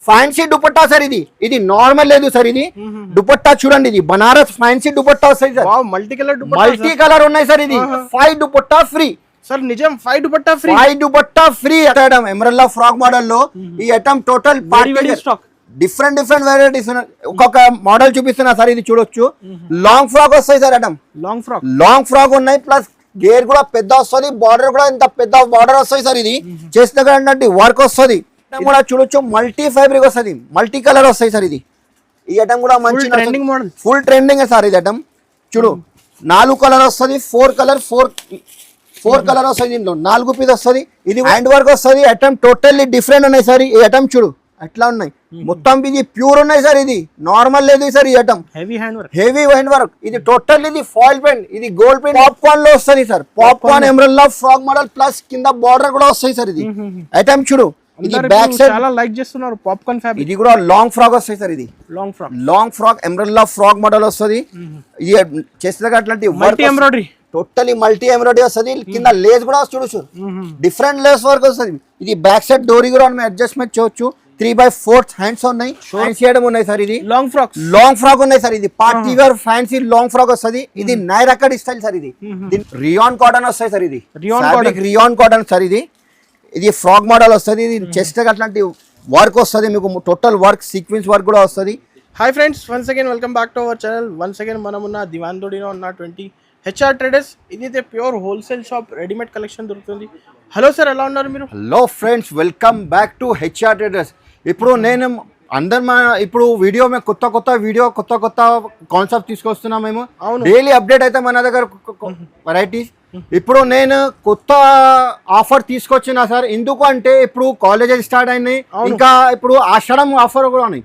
Fancy dupatta sir ఇది normal లేదు sir. ఇది దుపట్టా చూడండి, ఇది బనారస్ ఫ్యాన్సీ దుపట్టా వస్తాయి సార్. మల్టీ కలర్ ఉన్నాయి సార్. ఇది 5 దుపట్టా ఫ్రీ సార్. నిజం 5 dupatta free. 5 dupatta free. Umbrella frock model లో ఈ item total stock different varieties ఒక్కొక్క మోడల్ చూపిస్తున్నా సార్. ఇది చూడొచ్చు, లాంగ్ ఫ్రాక్ వస్తాయి సార్. ఐటమ్ లాంగ్ ఫ్రాక్ ఉన్నాయి, ప్లస్ గేర్ కూడా పెద్ద వస్తుంది, బార్డర్ కూడా ఇంత పెద్ద బార్డర్ వస్తాయి సార్. ఇది చేస్తే వర్క్ వస్తుంది కూడా చూడొచ్చు. మల్టీ ఫ్యాబ్రిక్ వస్తుంది, మల్టీ కలర్ వస్తాయి సార్. ఇది ఈ ఐటమ్ కూడా మంచి ఫుల్ ట్రెండింగ్ సార్. ఇది ఐటమ్ చూడు, 4 కలర్ వస్తుంది, 4 కలర్ వస్తుంది. దీంట్లో 4 పీస్ వస్తుంది. ఇది హ్యాండ్ వర్క్ వస్తుంది. ఐటమ్ టోటల్లీ డిఫరెంట్ ఉన్నాయి సార్. ఈ ఐటమ్ చూడు అట్లా ఉన్నాయి, మొత్తం ఇది ప్యూర్ ఉన్నాయి సార్. ఇది నార్మల్ లేదు సార్. ఈ ఐటమ్ హెవీ హ్యాండ్ వర్క్. ఇది టోటల్ ఇది ఫాయిల్ పెయింట్, ఇది గోల్డ్ పెయింట్ పాప్కార్న్ లో వస్తుంది sir. Popcorn umbrella frock model plus కింద బార్డర్ కూడా వస్తాయి సార్. ఇది ఐటమ్ చూడు, ఇది బ్యాక్ సైడ్ చాలా లైక్ చేస్తున్నారు పాప్కార్న్ ఫ్యాబ్రిక్. ఇది కూడా లాంగ్ ఫ్రాక్ వస్తాయి సార్. ఇది long frock umbrella frock model వస్తుంది. ఇది చేస్తే అట్లాంటి ఎంబ్రాయిడరీ టోటలీ మల్టీ ఎంబ్రాయిడరీ వస్తుంది. కింద లేస్ కూడా చూడొచ్చు, డిఫరెంట్ లేస్ వర్క్ వస్తుంది. ఇది బ్యాక్ సైడ్ డోరీ కూడా అడ్జస్ట్మెంట్ చేయొచ్చు. 3/4 హ్యాండ్స్ ఉన్నాయి, ఫ్యాన్సీ ఐటమ్ ఉన్నాయి సార్. ఇది లాంగ్ ఫ్రాక్ ఉన్నాయి సార్. ఇది party wear fancy long frock వస్తుంది. ఇది నైరా కట్ స్టైల్ సార్. ఇది రియాన్ కాటన్ వస్తాయి సార్. ఇది రియాన్ కాటన్ సార్. ఇది ఫ్రాక్ మోడల్ వస్తుంది. ఇది చెస్ట్ అట్లాంటి వర్క్ వస్తుంది మీకు, టోటల్ వర్క్ సీక్వెన్స్ వర్క్ కూడా వస్తుంది. Hi friends, once again welcome back to our channel. Once again మనం ఉన్న దివాన్ దోడిలో ఉన్న 20 HR ట్రేడర్స్. ఇది pure wholesale shop, readymade collection దొరుకుతుంది. హలో సార్, ఎలా ఉన్నారు మీరు? Hello friends, welcome back to HR traders. ఇప్పుడు నేను ఇప్పుడు వీడియో మేము కొత్త వీడియో కొత్త కాన్సెప్ట్ తీసుకొస్తున్నాం. మేము డైలీ అప్డేట్ అయితే మన దగ్గర వెరైటీస్. ఇప్పుడు నేను కొత్త ఆఫర్ తీసుకొచ్చిన సార్. ఎందుకు అంటే ఇప్పుడు కాలేజెస్ స్టార్ట్ అయినాయి, ఇంకా ఇప్పుడు ఆషాఢం ఆఫర్ కూడా ఉన్నాయి.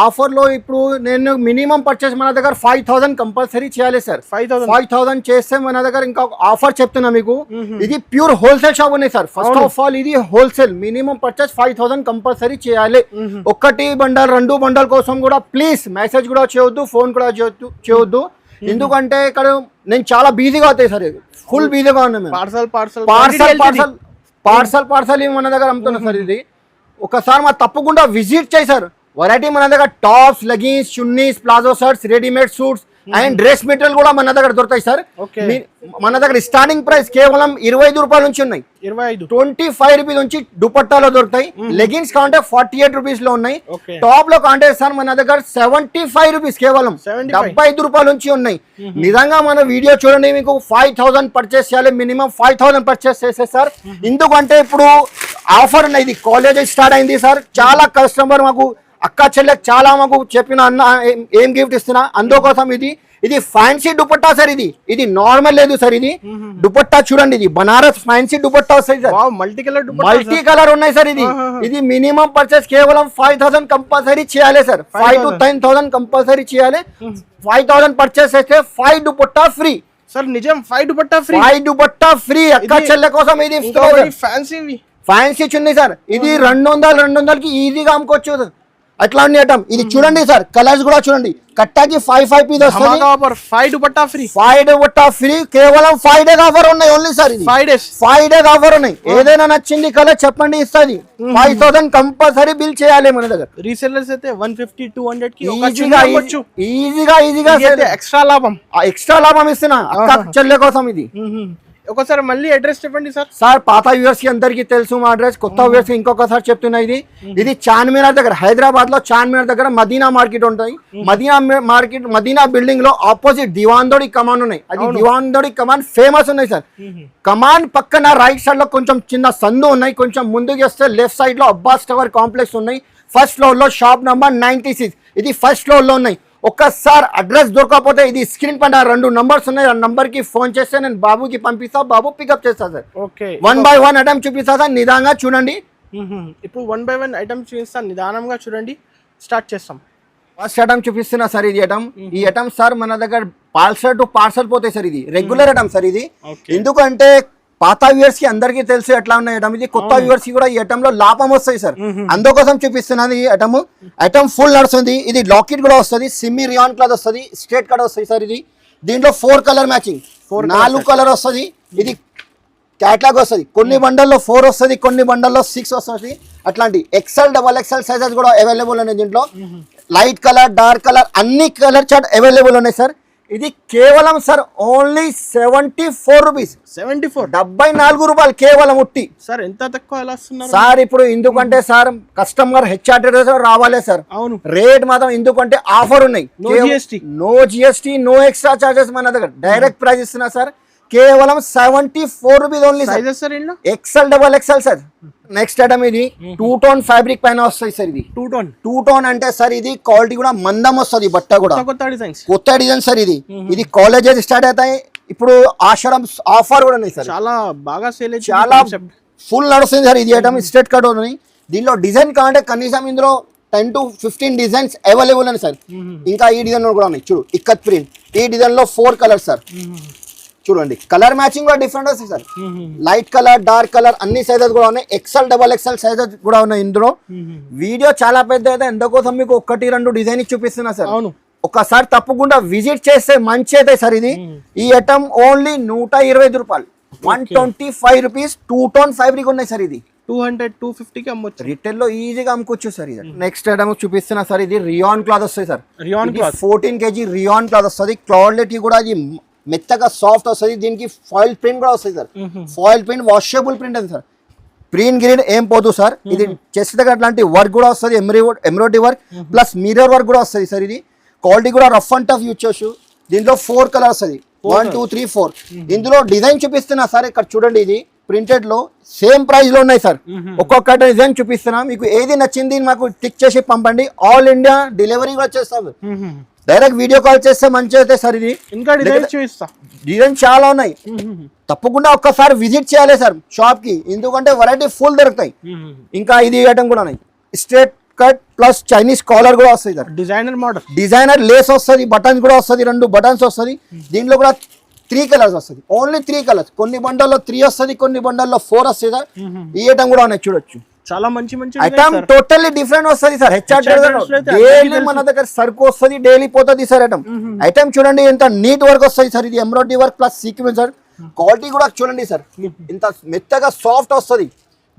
ఆఫర్ లో ఇప్పుడు నేను మినిమం పర్చేస్ మన దగ్గర 5,000 కంపల్సరీ చేయాలి సార్. 5,000 చేస్తే మన దగ్గర ఇంకా ఆఫర్ చెప్తున్నా మీకు. ఇది ప్యూర్ హోల్సేల్ షాప్ ఉన్నాయి సార్. ఫస్ట్ ఆఫ్ ఆల్ ఇది హోల్సేల్, మినిమం పర్చేస్ 5,000 కంపల్సరీ చేయాలి. 1 బండల్ 2 బండల్ కోసం కూడా ప్లీజ్ మెసేజ్ కూడా చేయొద్దు, ఫోన్ కూడా చేయొద్దు. ఎందుకంటే ఇక్కడ నేను చాలా బిజీగా అవుతాయి సార్. ఫుల్ బిజీగా ఉన్నాను. పార్సల్ మన దగ్గర అమ్ముతున్నా సార్. ఇది ఒకసారి మా తప్పకుండా విజిట్ చేయి సార్. వెరైటీ మన దగ్గర tops, leggings, chunnis, palazzo shirts, readymade suits and dress material కూడా మన దగ్గర దొరుకుతాయి సార్. మన దగ్గర స్టార్టింగ్ ప్రైస్ కేవలం 25 రూపాయల నుంచి ఉన్నాయి. 25 రూపీస్ నుంచి దుపట్టాలో దొరుకుతాయి. లెగిన్స్ కాంటే 48 రూపీస్ లో ఉన్నాయి. టాప్ లో కాంటే సార్ మన దగ్గర 75 రూపీస్, కేవలం 75 రూపాయల నుంచి ఉన్నాయి. నిజంగా మన వీడియో చూడండి, మీకు 5,000 పర్చేస్ చేయాలి, మినిమం 5,000 పర్చేస్ చేస్తే సార్. ఎందుకంటే ఇప్పుడు ఆఫర్ ఉన్నాయి. ఇది కాలేజ్ స్టార్ట్ అయింది సార్. చాలా కస్టమర్ మాకు అక్క చెల్లెకి చాలా మాకు చెప్పిన అన్న ఏం గిఫ్ట్ ఇస్తున్నా, అందుకోసం ఇది ఫ్యాన్సీ దుపట్టా సార్. ఇది నార్మల్ లేదు సార్. ఇది దుపట్టా చూడండి, ఇది బనారస్ ఫ్యాన్సీ దుపట్టా వస్తాయి సార్. మల్టీ కలర్ ఉన్నాయి సార్. ఇది మినిమం పర్చేస్ కేవలం 5,000 కంపల్సరీ చేయాలి సార్. 5,000 to 10,000 కంపల్సరీ చేయాలి. 5,000 పర్చేస్ చేస్తే 5 దుపట్టా ఫ్రీ సార్. నిజం 5 దుపట్టా ఫ్రీ. 5 దుపట్టా ఫ్రీ అక్క చెల్లె కోసం. ఇది ఫ్యాన్సీ చున్నీ సార్. ఇది 200కి ఈజీగా అమ్ముకోవచ్చు. అట్లా ఉండటం. ఇది చూడండి సార్, కలర్స్ కూడా చూడండి. కట్టాకి 5 పీస్ వస్తుంది. 5 దుపట్టా ఫ్రీ. 5 దుపట్టా ఫ్రీ, కేవలం 5 days ఆఫర్ ఉన్నాయి ఓన్లీ సార్. 5 days ఆఫర్ ఉన్నాయి. ఏదైనా నచ్చింది కలర్ చెప్పండి, ఇస్తుంది. 5,000 కంపల్సరీ బిల్ చేయాలి మన దగ్గర. రీసెల్లర్స్ అయితే 150-200 కి ఈజీగా ఎక్స్ట్రా లాభం ఇస్తున్నా అక్క చెల్లె కోసం. ఇది ఒకసారి మళ్ళీ అడ్రస్ చెప్పండి సార్. సార్ పాత వ్యూవర్స్ కి అందరికి తెలుసు మా అడ్రస్, కొత్త వ్యూవర్స్ ఇంకొకసారి చెప్తున్నా. ఇది చార్మినార్ దగ్గర, హైదరాబాద్ లో చార్మినార్ దగ్గర మదీనా మార్కెట్ ఉంటాయి. మదీనా బిల్డింగ్ లో ఆపోజిట్ దివాందోడి కమాన్ ఉన్నాయి. అది దివాందోడి కమాన్ ఫేమస్ ఉన్నాయి సార్. కమాన్ పక్కన రైట్ సైడ్ లో కొంచెం చిన్న సందు ఉన్నాయి. కొంచెం ముందుకు వస్తే లెఫ్ట్ సైడ్ లో అబ్బాస్ టవర్ కాంప్లెక్స్ ఉన్నాయి. ఫస్ట్ ఫ్లోర్ లో షాప్ నంబర్ 96. ఇది ఫస్ట్ ఫ్లోర్ లో ఉన్నాయి. ఒక్కసారి అడ్రస్ దొరకకపోతే ఇది స్క్రీన్ పైన 2 నంబర్స్ ఉన్నాయి. ఆ నంబర్ కి ఫోన్ చేస్తే నేను బాబుకి పంపిస్తా, బాబు పికప్ చేస్తా సార్. 1 by 1 ఐటమ్ చూపిస్తా సార్. నిదానంగా చూడండి. ఇప్పుడు 1 by 1 ఐటమ్ చూపిస్తాను, నిదానంగా చూడండి. స్టార్ట్ చేస్తాం. ఫస్ట్ ఐటమ్ చూపిస్తున్నా సార్. ఇది ఐటమ్, ఈ ఐటమ్ సార్ మన దగ్గర పార్సల్ పోతాయి సార్. ఇది రెగ్యులర్ ఐటమ్ సార్. ఇది ఎందుకంటే పాత వ్యూవర్స్ కి అందరికీ తెలుసు ఎట్లా ఉన్నాయి ఐటమ్. ఇది కొత్త వ్యూవర్స్ కి కూడా ఈ ఐటమ్ లో లాభం వస్తాయి సార్. అందుకోసం చూపిస్తున్నాను. ఈ ఐటమ్ ఫుల్ నడుస్తుంది. ఇది లాకెట్ కూడా వస్తుంది, సిమ్మి రియాన్ క్లాత్ వస్తుంది, స్ట్రేట్ కట్ వస్తాయి సార్. దీంట్లో 4 కలర్ మ్యాచింగ్, 4 కలర్ వస్తుంది. ఇది క్యాట్లాగ్ వస్తుంది. కొన్ని బండల్లో 4 వస్తుంది, కొన్ని బండల్లో 6 వస్తుంది. అట్లాంటి XL, XXL సైజెస్ కూడా అవైలబుల్ ఉన్నాయి దీంట్లో. లైట్ కలర్, డార్క్ కలర్ అన్ని కలర్ చార్ట్ అవైలబుల్ ఉన్నాయి సార్. ఇది కేవలం సార్ ఓన్లీ 74 రూపీస్. 74 74 రూపాయలు కేవలం ఉట్టి సార్. ఎంత తక్కువ ఎలా వస్తున్నారు సార్? ఇప్పుడు ఎందుకంటే సార్ కస్టమర్ HR ట్రేడర్స్ రావాలి సార్. అవును, రేట్ మాత్రం ఎందుకంటే ఆఫర్ ఉన్నాయి. No GST, no extra charges మన దగ్గర. డైరెక్ట్ ప్రైస్ ఇస్తున్నా సార్, కేవలం 74 rupees only sir. XL, XXL sir. Next item ఇది 2 టోన్ ఫ్యాబ్రిక్ పైన వస్తుంది సార్. ఇది 2 టోన్ అంటే సార్ ఇది క్వాలిటీ కూడా మందం వస్తుంది, బట్ట కూడా కొత్త డిజైన్ సార్. ఇది కాలేజెస్ స్టార్ట్ అవుతాయి ఇప్పుడు. ఆషాఢం ఆఫర్ కూడా ఉన్నాయి సార్. చాలా బాగా సేల్, చాలా ఫుల్ నడుస్తుంది సార్. ఇది ఐటమ్ స్ట్రేట్ కట్ ఉన్నాయి. దీనిలో డిజైన్ కావాలంటే కనీసం ఇందులో 10 to 15 డిజైన్స్ అవైలబుల్ ఉన్నాయి సార్. ఇంకా ఈ డిజైన్ కూడా ఉన్నాయి చూడు, ఇక్కత్ ప్రింట్. ఈ డిజైన్ లో 4 కలర్స్ సార్. చూడండి, కలర్ మ్యాచింగ్ కూడా డిఫరెంట్ వస్తుంది sir. Light colour, dark colour అన్ని సైజెస్ కూడా ఉన్నాయి. XL, XXL సైజెస్ కూడా ఉన్నాయి ఇందులో. వీడియో చాలా పెద్ద అయితే ఎందుకోసం మీకు 1-2 డిజైన్ చూపిస్తున్నా సార్. ఒకసారి తప్పకుండా విజిట్ చేస్తే మంచి అయితే సార్. ఇది ఈ ఐటమ్ ఓన్లీ 125 రూపాయలు, 125 రూపీస్. 2 టోన్ ఫ్యాబ్రిక్ ఉన్నాయి సార్. ఇది 200-250కి అమ్మొచ్చు. రిటైల్ లో ఈజీగా అమ్ముకోవచ్చు సార్. ఇది నెక్స్ట్ ఐటమ్ చూపిస్తున్నా సార్. ఇది రియాన్ క్లాత్ వస్తుంది సార్. 14 kg రియాన్ క్లాత్ వస్తుంది. క్వాలిటీ కూడా ఇది మెత్తగా సాఫ్ట్ వస్తుంది. దీనికి ఫాయిల్ ప్రింట్ కూడా వస్తుంది sir. Foil print, washable print అది సార్. ప్రింట్ గ్రీన్ ఏం పోదు సార్. ఇది చెస్ట్ దగ్గర అట్లాంటి వర్క్ కూడా వస్తుంది, embroidery work plus mirror work కూడా వస్తుంది సార్. ఇది క్వాలిటీ కూడా రఫ్ అండ్ టఫ్ యూజ్ చేయొచ్చు. దీంట్లో 4 కలర్ వస్తుంది, 1 2 3 4. ఇందులో డిజైన్ చూపిస్తున్నా సార్. ఇక్కడ చూడండి, ఇది ప్రింటెడ్ లో సేమ్ ప్రైస్ లో ఉన్నాయి సార్. ఒక్కొక్క డిజైన్ చూపిస్తున్నా, మీకు ఏది నచ్చింది మాకు టిక్ చేసి పంపండి. ఆల్ ఇండియా డెలివరీ కూడా చేస్తాం. డైరెక్ట్ వీడియో కాల్ చేస్తే మంచి అయితే సార్. ఇది ఇంకా డిజైన్ చాలా ఉన్నాయి. తప్పకుండా ఒక్కసారి విజిట్ చేయాలి సార్ షాప్ కి, ఎందుకంటే వెరైటీ ఫుల్ దొరుకుతాయి. ఇంకా ఇది ఐటమ్ కూడా ఉన్నాయి. Straight cut plus Chinese collar కూడా వస్తుంది sir. Designer model, designer lace వస్తుంది, బటన్స్ కూడా వస్తుంది, 2 బటన్స్ వస్తుంది. దీంట్లో కూడా 3 కలర్స్ వస్తుంది, ఓన్లీ 3 కలర్స్. కొన్ని బండల్లో 3 వస్తుంది, కొన్ని బండల్లో 4 వస్తుంది సార్. ఈ ఐటమ్ కూడా ఉన్నాయి, చూడొచ్చు. చాలా మంచి మంచి ఐటమ్ టోటల్లీ డిఫరెంట్ వస్తుంది సార్. HR డైలీ మన దగ్గర సరుకు వస్తుంది, డైలీ పోతుంది సార్. ఐటమ్ చూడండి ఎంత నీట్ వర్క్ వస్తుంది సార్. ఇది embroidery work plus sequence sir. Quality కూడా చూడండి సార్, ఇంత మెత్తగా సాఫ్ట్ వస్తుంది,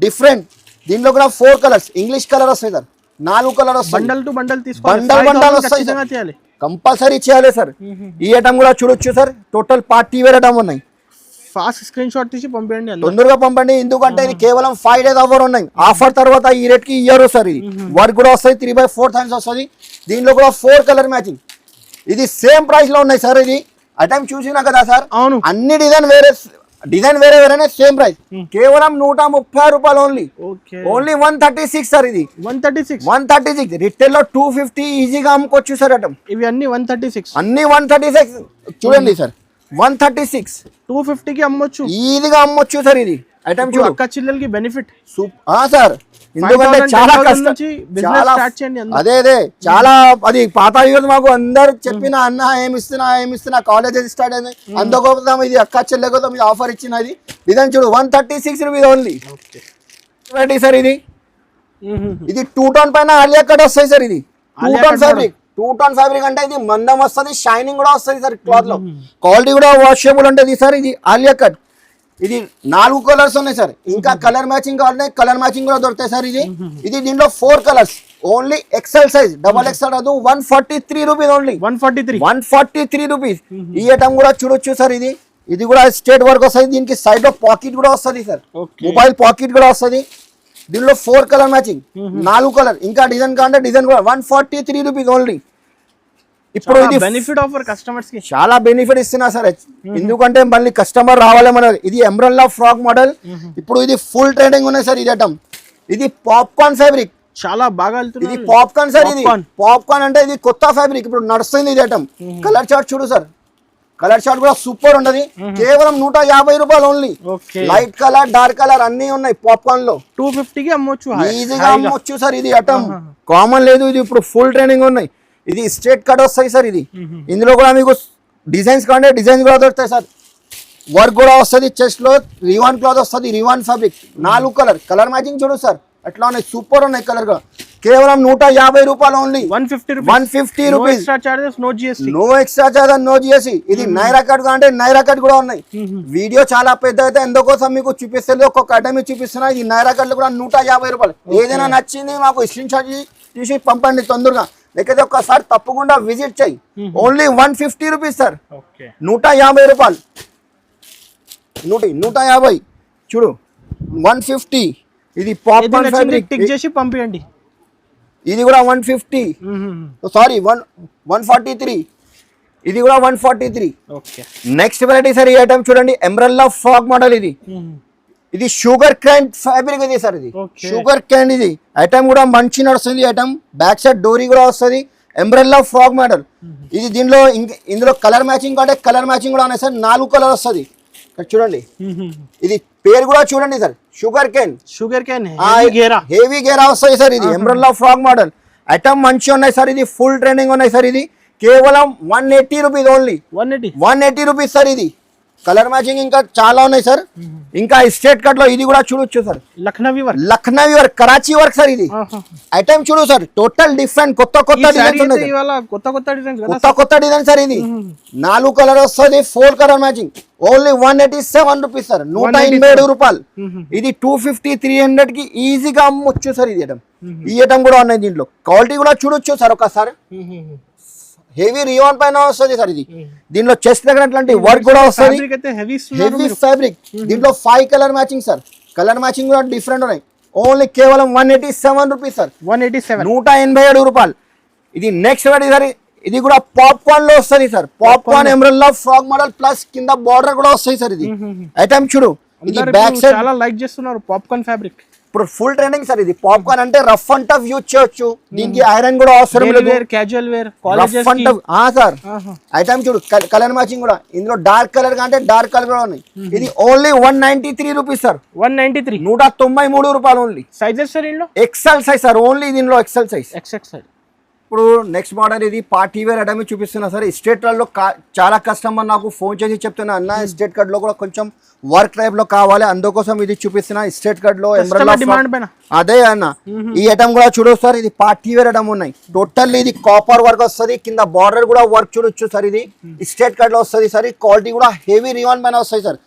డిఫరెంట్. దీంట్లో కూడా 4 కలర్స్, ఇంగ్లీష్ కలర్ వస్తాయి సార్. 4 కలర్ వస్తాయి. బండల్ టు బండల్ తీసుకోవాలి, బండల్ వస్తాయి, కంపల్సరీ చేయాలి సార్. ఈ ఐటమ్ కూడా చూడొచ్చు sir. Total party wear item ఉన్నాయి. ఫాస్ట్ స్క్రీన్ షాట్ తీసి పంపండి, తొందరగా పంపండి. ఎందుకంటే ఇది కేవలం 5 days ఆఫర్ ఉన్నాయి. ఆఫర్ తర్వాత ఈ రేట్ కి ఇయ్యరు సార్. ఇది వర్క్ కూడా వస్తుంది, 3/4 టైమ్స్ వస్తుంది. దీనిలో కూడా 4 కలర్ మ్యాచింగ్. ఇది సేమ్ ప్రైస్ లో ఉన్నాయి సార్. ఇది ఐటమ్ చూసినా కదా సార్. అవును, అన్ని డిజైన్ వేరే వేరేనే, సేమ్ ప్రైస్, కేవలం 130 రూపాయలు ఓన్లీ. Only 136 sir. ఇది 136. రిటైల్ లో 250 ఈజీగా అమ్ముకోవచ్చు సార్. ఐటమ్ ఇవి అన్ని 136, అన్ని 136. చూడండి సార్, 136 250కి అమ్మొచ్చు, ఈజీగా అమ్మొచ్చు సార్. ఇది ఐటమ్ చూడు, అక్క చెల్లెలకి బెనిఫిట్ సార్. ఎందుకంటే చాలా కష్టం, అదే చాలా అది పాత యూజ్. మాకు అందరు చెప్పిన అన్న ఏమిస్తున్నా కాలేజెస్ స్టార్ట్ అయింది, అందుకోసం ఇది అక్క చెల్లె కోసం ఇది ఆఫర్ ఇచ్చినది. ఇదని చూడు, 136 రూపీస్ ఓన్లీ సార్. ఇది 2 టోన్ పైన ఆలియా కట్ వస్తాయి సార్. ఇది 2 టోన్ ఫ్యాబ్రిక్. 2 టోన్ ఫ్యాబ్రిక్ అంటే ఇది మందం వస్తుంది, షైనింగ్ కూడా వస్తుంది సార్. క్లాత్ లో క్వాలిటీ కూడా వాషబుల్ ఉంటుంది సార్. ఇది ఆలియా కట్. ఇది 4 కలర్స్ ఉన్నాయి సార్. ఇంకా కలర్ మ్యాచింగ్ కావాలంటే కలర్ మ్యాచింగ్ కూడా దొరుకుతాయి సార్. ఇది దీంట్లో 4 colours, only XL size, XXL రాదు. 143 రూపీస్ ఓన్లీ. 143 రూపీస్. ఈ ఐటమ్ కూడా చూడొచ్చు సార్. ఇది కూడా స్ట్రేట్ వర్క్ వస్తుంది. దీనికి సైడ్ లో పాకెట్ కూడా వస్తుంది సార్, మొబైల్ పాకెట్ కూడా వస్తుంది. దీనిలో 4 కలర్ మ్యాచింగ్, 4 కలర్. ఇంకా డిజైన్ కావాలంటే డిజైన్ కూడా 143 రూపీస్ ఓన్లీ. ఇప్పుడు ఇది బెనిఫిట్ ఆఫర్ కస్టమర్స్ కి, చాలా బెనిఫిట్ ఇస్తున్నా సార్. ఎందుకంటే మళ్ళీ కస్టమర్ రావాలి మన. ఇది ఎంబ్రెల్లా ఫ్రాక్ మోడల్. ఇప్పుడు ఇది ఫుల్ ట్రెండింగ్ ఉన్నాయి సార్. ఇది ఐటమ్, ఇది పాప్కార్న్ ఫ్యాబ్రిక్, చాలా బాగా వెళ్తుంది. ఇది పాప్కార్న్ సార్. ఇది పాప్కార్న్ అంటే ఇది కొత్త ఫ్యాబ్రిక్, ఇప్పుడు నడుస్తుంది ఇది ఐటమ్. కలర్ చార్ట్ చూడు సార్, కలర్ చార్ట్ కూడా సూపర్ ఉండదు. కేవలం 150 రూపాయలు only. Light colour, dark colour అన్ని ఉన్నాయి. పాప్కార్న్ లో 250కి అమ్మొచ్చు, ఈజీగా అమ్మొచ్చు సార్. ఇది ఐటమ్ కామన్ లేదు, ఇది ఇప్పుడు ఫుల్ ట్రెండింగ్ ఉన్నాయి. ఇది స్ట్రేట్ కట్ వస్తాయి సార్. ఇందులో కూడా మీకు డిజైన్స్ కావాలంటే డిజైన్స్ కూడా దొరుకుతాయి సార్. వర్క్ కూడా వస్తుంది. చెస్ట్ లో రివాన్ క్లాత్ వస్తుంది, రివాన్ ఫ్యాబ్రిక్. 4 కలర్ మ్యాచింగ్ చూడు సార్, అట్లా ఉన్నాయి, సూపర్ ఉన్నాయి కలర్ గా. కేవలం 150 రూపాయలు only 150 150 no rupees. Extra charges, no GST. No extra charge, no GST. ఇది నైరా కట్ అంటే నైరా కట్ కూడా ఉన్నాయి. వీడియో చాలా పెద్ద అయితే ఎందుకోసం మీకు చూపిస్తుంది, ఒక్కొక్క ఐటమ్ చూపిస్తున్నా. ఈ నైరా కట్లు కూడా 150 రూపాయలు. ఏదైనా నచ్చింది మాకు స్క్రీన్ షాట్ తీసి పంపండి తొందరగా, లేకపోతే ఒక్కసారి తప్పకుండా విజిట్ చేయి. ఓన్లీ 150 రూపీస్ సార్, 150 రూపాయలు. 150 చూడు 150. ఇది పాప్కార్న్ ఫ్యాబ్రిక్ టిక్ చేసి పంపియండి. ఇది కూడా 150, సారీ 143. ఇది కూడా 143. నెక్స్ట్ వెరైటీ సార్, ఈ ఐటమ్ చూడండి, ఎంబ్రెల్లా ఫ్రాక్ మోడల్. ఇది షుగర్ క్యాన్ ఫ్యాబ్రిక్ ఇది సార్. ఇది షుగర్ క్యాన్. ఇది ఐటమ్ కూడా మంచి నడుస్తుంది. ఐటమ్ బ్యాక్ సైడ్ డోరీ కూడా వస్తుంది. Umbrella frock model. ఇది దీనిలో ఇందులో కలర్ మ్యాచింగ్ అంటే కలర్ మ్యాచింగ్ కూడా ఉన్నాయి సార్. 4 కలర్ వస్తుంది చూడండి. ఇది పేరు కూడా చూడండి సార్, షుగర్ క్యాన్. హెవీ గేరా వస్తాయి సార్. ఇది ఎంబ్రెల్లా ఫ్రాక్ మోడల్. ఐటమ్ మంచిగా ఉన్నాయి సార్. ఇది ఫుల్ ట్రెండింగ్ ఉన్నాయి సార్. ఇది కేవలం 180 రూపీస్ ఓన్లీ. 180 rupees sir. ఇది కలర్ మ్యాచింగ్ ఇంకా చాలా ఉన్నాయి సార్. ఇంకా స్ట్రేట్ కట్ లో ఇది కూడా చూడొచ్చు sir, Lucknowi work, Karachi work sir. ఇది ఐటమ్ చూడు సార్, టోటల్ డిఫరెంట్ కొత్త డిజైన్స్ ఉన్నాయి. కొత్త డిజైన్ సార్. ఇది 4 కలర్ వస్తుంది, 4 colour matching. Only 187 rupees sir, 187 రూపాయలు. ఇది 250, 300 కి ఈజీగా అమ్మొచ్చు సార్. ఇది ఐటమ్, ఈ ఐటమ్ కూడా ఉన్నాయి. దీంట్లో క్వాలిటీ కూడా చూడొచ్చు సార్ ఒకసారి. హెవీ రియాన్ పైన వస్తుంది సార్. ఇది దీంట్లో చెస్ట్ దగ్గర వర్క్ కూడా వస్తుంది. Heavy fabric. దీంట్లో 5 colour matching sir. Colour matching కూడా డిఫరెంట్ ఉన్నాయి. ఓన్లీ కేవలం 187 రూపీస్ సార్, 187 రూపాయలు. ఇది నెక్స్ట్ వెరైటీ సార్. ఇది కూడా పాప్కార్న్ లో వస్తుంది sir. Popcorn umbrella frock model plus కింద బార్డర్ కూడా వస్తాయి సార్. ఇది ఐటమ్ చూడు, ఇది బ్యాక్ సైడ్ చాలా లైక్ చేస్తున్నారు పాప్కార్న్ ఫ్యాబ్రిక్. ఇప్పుడు ఫుల్ ట్రెండింగ్ సార్. ఇది పాప్కార్న్ అంటే రఫ్ అండ్ టఫ్ యూజ్ చేయొచ్చు. దీనికి ఐరన్ కూడా అవసరం లేదు. Casual wear, rough and tough sir. Item చూడు, కలర్ మ్యాచింగ్ కూడా. ఇందులో డార్క్ కలర్ అంటే డార్క్ కలర్ కూడా ఉన్నాయి. ఇది ఓన్లీ 193 రూపీస్ సార్. 193 రూపాయలు ఓన్లీ. సైజెస్ సార్ ఇందులో ఎక్సెల్ సైజ్ సార్. ఓన్లీ దీనిలో ఎక్సెల్ సైజ్. XXL. ఇప్పుడు నెక్స్ట్ మోడల్ ఇది పార్టీ వేర్ ఐటమ్ చూపిస్తున్నా సార్. స్ట్రేట్ కట్ లో చాలా కస్టమర్ నాకు ఫోన్ చేసి చెప్తున్నా, అన్న స్ట్రేట్ కట్ లో కూడా కొంచెం వర్క్ టైప్ లో కావాలి, అందుకోసం ఇది చూపిస్తున్నా. స్ట్రేట్ కట్ లో అదే అన్న. ఈ ఐటమ్ కూడా చూడొచ్చు సార్. ఇది పార్టీ వేర్ ఐటమ్ ఉన్నాయి. టోటల్ ఇది కాపర్ వర్క్ వస్తుంది. కింద బార్డర్ కూడా వర్క్ చూడొచ్చు సార్. ఇది స్ట్రేట్ కట్ లో వస్తుంది సార్. క్వాలిటీ కూడా హెవీ రియాన్ పైన వస్తాయి సార్.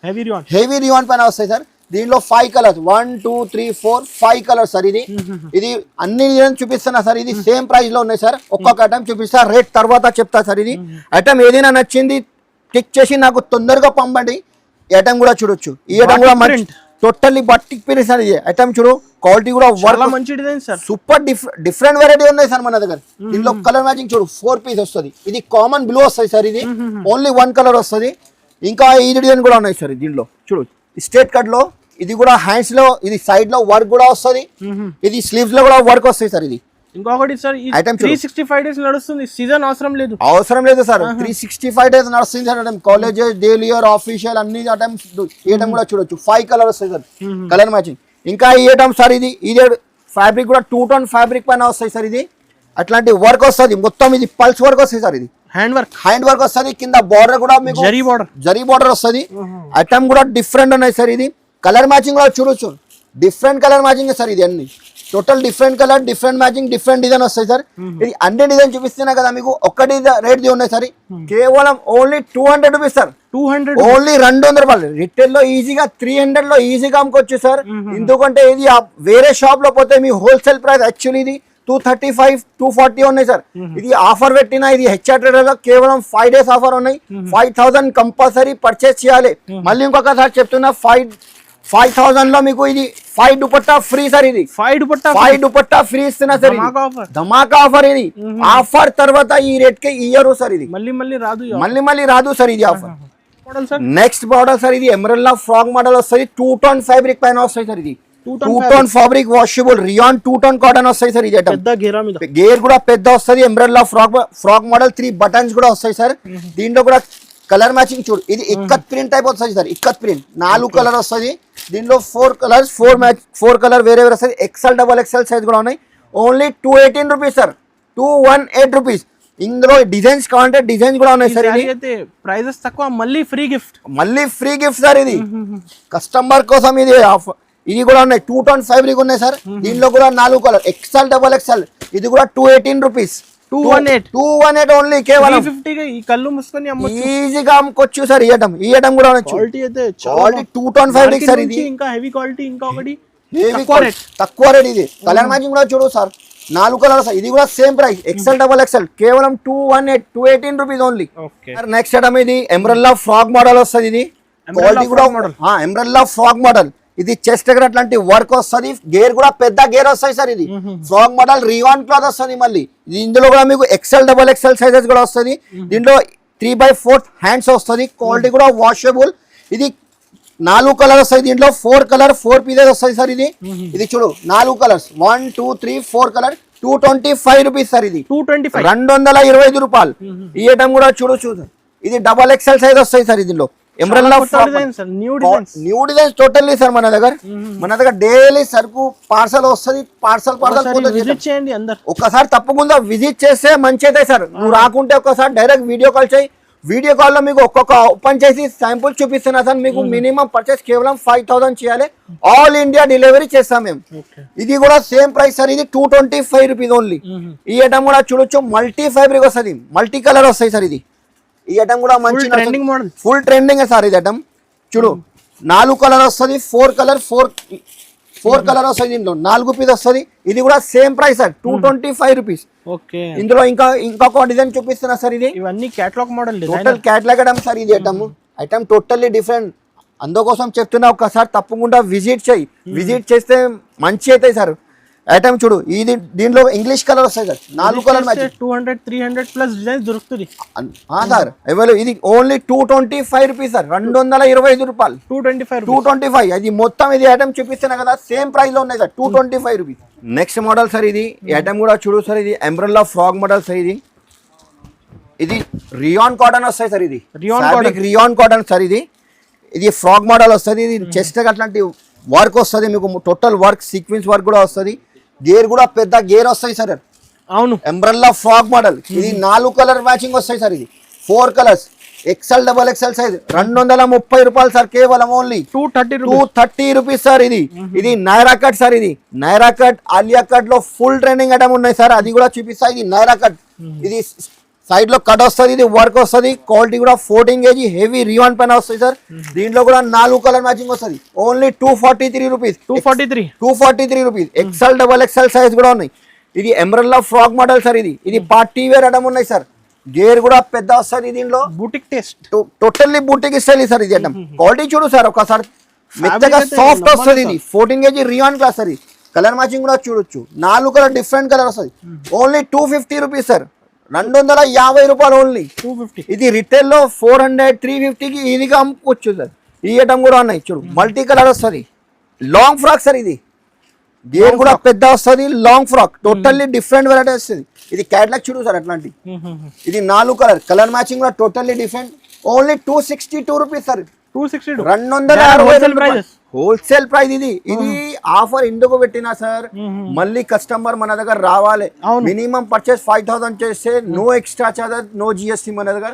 హెవీ రియాన్ పైన వస్తాయి సార్. దీనిలో 5 కలర్స్, 1 2 3 4 5 కలర్స్ సార్. ఇది అన్ని చూపిస్తున్నా సార్. ఇది సేమ్ ప్రైస్ లో ఉన్నాయి సార్. ఒక్కొక్క ఐటమ్ చూపిస్తా, రేట్ తర్వాత చెప్తా సార్. ఇది ఐటమ్ ఏదైనా నచ్చింది టిక్ చేసి నాకు తొందరగా పంపండి. ఈ ఐటమ్ కూడా చూడొచ్చు. ఈ ఐటమ్ కూడా మంచి టోటల్లీ బట్టిక్ పీస్ సార్. ఇది ఐటమ్ చూడు, క్వాలిటీ కూడా వర్క్ మంచి design sir. Super different variety ఉన్నాయి సార్ మన దగ్గర. దీనిలో కలర్ మ్యాచింగ్ చూడు, 4 పీస్ వస్తుంది. ఇది కామన్ బ్లూ వస్తుంది సార్. ఇది ఓన్లీ 1 కలర్ వస్తుంది. ఇంకా ఈ డిజైన్ కూడా ఉన్నాయి సార్. దీనిలో చూడు, స్ట్రేట్ కట్ లో. ఇది కూడా హ్యాండ్స్ లో, ఇది సైడ్ లో వర్క్ కూడా వస్తుంది. ఇది స్లీవ్స్ లో కూడా వర్క్ వస్తాయి సార్. ఇది ఇంకొకటి సార్, 365 డేస్ నడుస్తుంది. సీజన్ అవసరం లేదు సార్. 365 డేస్ నడుస్తుంది sir. College, daily year, official అన్ని ఐటమ్స్. ఈ ఐటమ్ కూడా చూడొచ్చు. 5 కలర్ వస్తాయి సార్, కలర్ మ్యాచింగ్. ఇంకా ఈ ఐటమ్ సార్, ఇది ఫ్యాబ్రిక్ కూడా 2 టోన్ ఫ్యాబ్రిక్ పైన వస్తాయి సార్. ఇది అట్లాంటి వర్క్ వస్తుంది మొత్తం. ఇది పల్స్ వర్క్ వస్తాయి సార్. ఇది హ్యాండ్ వర్క్ వస్తుంది. కింద బార్డర్ కూడా మీకు జరీ బార్డర్ వస్తుంది. ఐటమ్ కూడా డిఫరెంట్ ఉన్నాయి సార్. ఇది కలర్ మ్యాచింగ్ కూడా చూడొచ్చు. Different colour matching sir. ఇది అన్ని total different colour, different matching, different design వస్తాయి సార్. ఇది అన్ని డిజైన్ చూపిస్తున్నా కదా మీకు. ఒక్కటి రేట్ ఉన్నాయి సార్. కేవలం ఓన్లీ 200 రూపీస్ సార్. ఓన్లీ 200 రూపాయలు. రిటైల్ లో ఈజీగా 300 లో ఈజీగా అమ్ముకోవచ్చు సార్. ఎందుకంటే ఇది వేరే షాప్ లో పోతే మీ హోల్సేల్ ప్రైస్ యాక్చువల్లీ ఇది 235, 240 ఉన్నాయి సార్. ఇది ఆఫర్ పెట్టినా, ఇది హెచ్ఆర్ ట్రేడర్ లో కేవలం 5 డేస్ ఆఫర్ ఉన్నాయి. 5000 కంపల్సరీ పర్చేస్ చేయాలి. మళ్ళీ ఇంకొకసారి చెప్తున్నా, 5000 లో మీకు ఇది 5 దుపట్టా ఫ్రీ సార్. ఇది 5 దుపట్టా ఫ్రీ ఇస్తున్నా సార్. ధమాకా ఆఫర్. ఇది ఆఫర్ తర్వాత ఈ రేట్ కి ఇయ్యరు సార్. ఇది మళ్ళీ రాదు సార్. ఇది ఆఫర్. Next model sir. ఇది ఎమరెల్లా ఫ్రాక్ మోడల్ వస్తుంది. 2 టోన్ ఫ్యాబ్రిక్ పైన వస్తాయి సార్. ఇది 2 tone fabric washable rayon 2 tone cotton వస్తాయి సార్. ఇది గేర్ కూడా పెద్ద వస్తుంది. ఎంబ్రెల్లా ఫ్రాక్ మోడల్ 3 బటన్స్ కూడా వస్తాయి సార్. దీంట్లో కూడా కలర్ మ్యాచింగ్ చూడు. ఇది ఇక్కత్ ప్రింట్ టైప్ వస్తుంది సార్. ఇక్కత్ ప్రింట్ 4 కలర్ వస్తుంది. దీనిలో 4 కలర్స్, 4 కలర్ వేరే వస్తుంది. XL, XXL సైజ్ కూడా ఉన్నాయి. Only 218 rupees sir. 218 రూపీస్. ఇందులో డిజైన్స్ కావాలంటే డిజైన్స్ కూడా ఉన్నాయి సార్. ఇది ప్రైజెస్ తక్కువ, మళ్ళీ ఫ్రీ గిఫ్ట్ సార్. ఇది కస్టమర్ కోసం ఇది ఇది కూడా ఉన్నాయి 2 టోన్ ఫ్యాబ్రిక్ ఉన్నాయి సార్. దీనిలో కూడా 4 కలర్ XL XXL. ఇది కూడా 218 రూపీస్. 218 ఓన్లీ కేవలం 350 గా ఈ కళ్ళు మూసుకొని అమ్మొచ్చు. ఈజీగా అమ్ముకోవచ్చు సార్. ఇయటం కూడా అనొచ్చు. క్వాలిటీ అయితే క్వాలిటీ 2 టోన్ ఫ్యాబ్రిక్ సార్. ఇది ఇంకా హెవీ క్వాలిటీ. ఇంకా ఒకటి తక్కువ రేట్. ఇది కలర్ మ్యాచింగ్ కూడా చూడు సార్. 4 కలర్స్. ఇది కూడా సేమ్ ప్రైస్ XL XXL కేవలం 218 రూపీస్ ఓన్లీ. నెక్స్ట్ ఐటమ్ ఇది ఎంబ్రెల్లా ఫ్రాక్ మోడల్ వస్తుంది. ఇది క్వాలిటీ కూడా ఎంబ్రెల్లా ఫ్రాక్ మోడల్. ఇది చెస్ట్ దగ్గర అట్లాంటి వర్క్ వస్తుంది. గేర్ కూడా పెద్ద గేర్ వస్తాయి సార్. ఇది ఫ్రాక్ మోడల్ రివాన్ క్లాత్ వస్తుంది. మళ్ళీ ఇందులో కూడా మీకు XL XXL సైజెస్ కూడా వస్తుంది. దీంట్లో 3/4 హ్యాండ్స్ వస్తుంది. క్వాలిటీ కూడా వాషబుల్. ఇది 4 కలర్ వస్తాయి. దీంట్లో 4 పీసెస్ వస్తాయి సార్. ఇది చూడు 4 కలర్స్ 1 2 3 4 కలర్ 225 రూపీస్ సార్. ఇది 225 రూపాయలు. ఈ ఐటమ్ కూడా చూడు. ఇది XXL సైజ్ వస్తాయి సార్. దీనిలో umbrella new designs totally sir. మన దగ్గర డైలీ సరుకు పార్సల్ వస్తుంది. పార్సల్ ఒకసారి తప్పకుండా విజిట్ చేస్తే మంచి అవుతాయి సార్. నువ్వు రాకుంటే ఒకసారి డైరెక్ట్ వీడియో కాల్ చేయి. వీడియో కాల్ లో మీకు ఒక్కొక్క ఓపెన్ చేసి శాంపుల్ చూపిస్తున్నా సార్. మీకు మినిమం పర్చేస్ కేవలం 5000 చేయాలి. ఆల్ ఇండియా డెలివరీ చేస్తాం మేము. ఇది కూడా సేమ్ ప్రైస్ సార్. ఇది 225 రూపీస్ ఓన్లీ. ఈ ఐటమ్ కూడా చూడొచ్చు. మల్టీ ఫ్యాబ్రిక్ వస్తుంది. మల్టీ కలర్ వస్తాయి సార్. ఈ ఐటమ్ కూడా మంచి ఫుల్ ట్రెండింగ్ సార్. ఇది ఐటమ్ చూడు 4 కలర్ వస్తుంది. 4 కలర్ వస్తుంది. దీంట్లో 4 పీస్ వస్తుంది. ఇది కూడా సేమ్ ప్రైస్ సార్ 225 రూపీస్. ఇందులో ఇంకొక డిజైన్ చూపిస్తున్నా సార్. ఇది ఇవన్నీ catalogue model. Total catalogue item sir. ఇది ఐటమ్ టోటల్లీ డిఫరెంట్. అందుకోసం చెప్తున్నా ఒకసారి తప్పకుండా విజిట్ చేయి. విజిట్ చేస్తే మంచి అవుతాయి సార్. ఐటమ్ చూడు. ఇది దీంట్లో ఇంగ్లీష్ కలర్ వస్తాయి సార్. 4 కలర్ 200-300 ప్లస్ డిజైన్స్ దొరుకుతుంది సార్. అవైలబుల్. ఇది ఓన్లీ 225 రూపీస్ సార్. 225 రూపాయలు. 225. అది మొత్తం ఇది ఐటమ్ చూపిస్తున్నా కదా సేమ్ ప్రైస్ లో ఉన్నాయి sir. 225 rupees. Next model sir. ఇది ఐటమ్ కూడా చూడు సార్. ఇది ఎంబ్రెల్లా ఫ్రాక్ మోడల్ సార్. ఇది రియాన్ కాటన్ వస్తాయి సార్. ఇది రియాన్ కాటన్ సార్. ఇది ఫ్రాక్ మోడల్ వస్తుంది. ఇది చెస్ట్ అట్లాంటి వర్క్ వస్తుంది. మీకు టోటల్ వర్క్ సీక్వెన్స్ వర్క్ కూడా వస్తుంది. గేర్ కూడా పెద్ద గేర్ వస్తాయి సార్. అవును. Umbrella frock model. ఇది 4 కలర్ మ్యాచింగ్ వస్తాయి సార్. ఇది 4 కలర్స్ XL XXL సైజ్ 230 రూపాయలు సార్. కేవలం ఓన్లీ 230 రూపీస్ సార్. ఇది నైరా కట్ సార్. ఇది నైరా కట్ ఆలియా కట్ లో ఫుల్ ట్రెండింగ్ ఐటమ్ ఉన్నాయి సార్. అది కూడా చూపిస్తా. ఇది నైరా కట్. ఇది సైడ్ లో కట్ వస్తుంది. ఇది వర్క్ వస్తుంది. క్వాలిటీ కూడా 14 kg హెవీ రివాన్ పైన వస్తుంది సార్. దీంట్లో కూడా 4 కలర్ మ్యాచింగ్ వస్తుంది. Only 243 rupees. 243 rupees. XL XXL size కూడా ఉన్నాయి. ఇది ఎంబ్రెల్లా ఫ్రాక్ మోడల్ సార్. ఇది పార్టీ వేర్ ఐటమ్ ఉన్నాయి సార్. గేర్ కూడా పెద్ద వస్తుంది. దీనిలో boutique taste totally boutique style sir. ఇది ఐటమ్ క్వాలిటీ చూడు సార్. ఒకసారి మెత్తగా సాఫ్ట్ వస్తుంది. ఇది 14 kg రివాన్ class sir. Colour matching కూడా చూడొచ్చు. 4 కలర్ డిఫరెంట్ కలర్ వస్తుంది. Only 250 rupees sir. 250 రూపాయలు ఓన్లీ. 250. ఇది రిటైల్ లో 400-350కి ఈజీగా అమ్ముకోవచ్చు సార్. ఈ ఐటమ్ కూడా ఉన్నాయి చూడు. మల్టీ కలర్ వస్తుంది. Long frock sir. ఇది గేర్ కూడా పెద్ద వస్తుంది. Long frock totally different variety వస్తుంది. ఇది క్యాట్లాగ్ చూడు సార్. అట్లాంటి ఇది 4 కలర్ మ్యాచింగ్ కూడా totally different. Only 262 rupees sir. 260 wholesale price. ఇది ఆఫర్ ఎందుకు పెట్టినా సార్, మళ్ళీ కస్టమర్ మన దగ్గర రావాలి. మినిమం పర్చేస్ 5000 చేస్తే no extra charges, no GST మన దగ్గర.